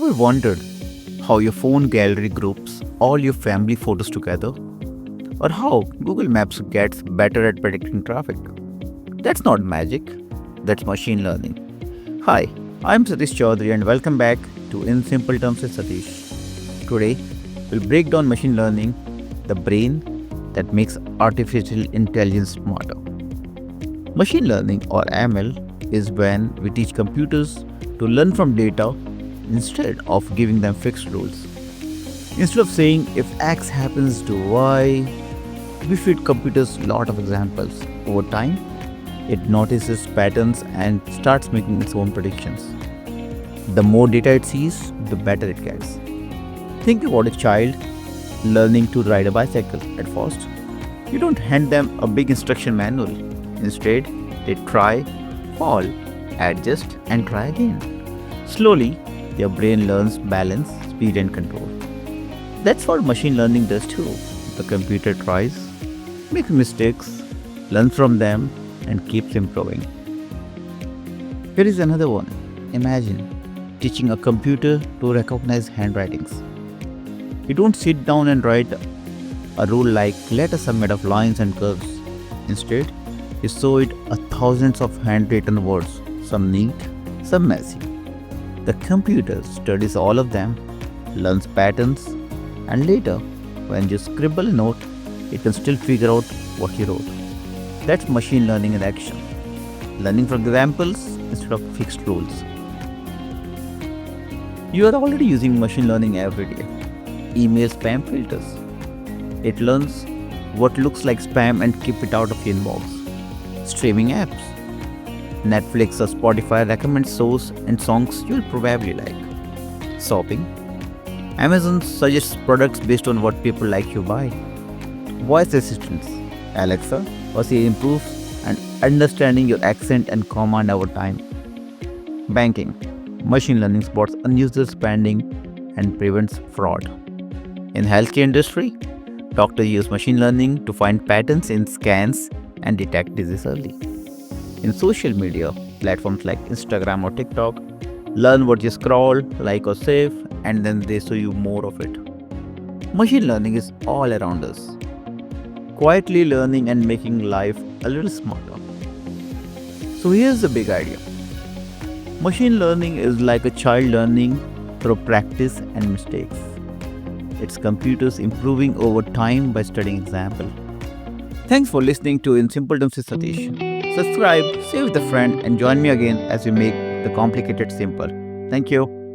ever wondered how your phone gallery groups all your family photos together? Or how Google Maps gets better at predicting traffic? That's not magic, that's machine learning. Hi, I'm Satish Chaudhary and welcome back to In Simple Terms with Satish. Today, we'll break down machine learning, the brain that makes artificial intelligence smarter. Machine learning or ML is when we teach computers to learn from data instead of giving them fixed rules. Instead of saying if X happens to Y, we feed computers a lot of examples. Over time, it notices patterns and starts making its own predictions. The more data it sees, the better it gets. Think about a child learning to ride a bicycle. At first, you don't hand them a big instruction manual. Instead, they try, fall, adjust, and try again. Slowly, their brain learns balance, speed, and control. That's what machine learning does too. The computer tries, makes mistakes, learns from them, and keeps improving. Here is another one. Imagine teaching a computer to recognize handwritings. You don't sit down and write a rule like letters are made of lines and curves. Instead, you show it thousands of handwritten words, some neat, some messy. The computer studies all of them, learns patterns, and later, when you scribble a note, it can still figure out what you wrote. That's machine learning in action. Learning from examples instead of fixed rules. You are already using machine learning every day. Email spam filters. It learns what looks like spam and keep it out of your inbox. Streaming apps. Netflix or Spotify recommend shows and songs you'll probably like. Shopping. Amazon suggests products based on what people like you buy. Voice assistants. Alexa or Siri improves and understanding your accent and command over time. Banking. Machine learning spots unusual spending and prevents fraud. In healthcare industry, doctors use machine learning to find patterns in scans and detect disease early. In social media, platforms like Instagram or TikTok learn what you scroll, like or save, and then they show you more of it. Machine learning is all around us, quietly learning and making life a little smarter. So here's the big idea. Machine learning is like a child learning through practice and mistakes. It's computers improving over time by studying example. Thanks for listening to In Simple Terms with Satish. Subscribe, share with a friend, and join me again as we make the complicated simple. Thank you.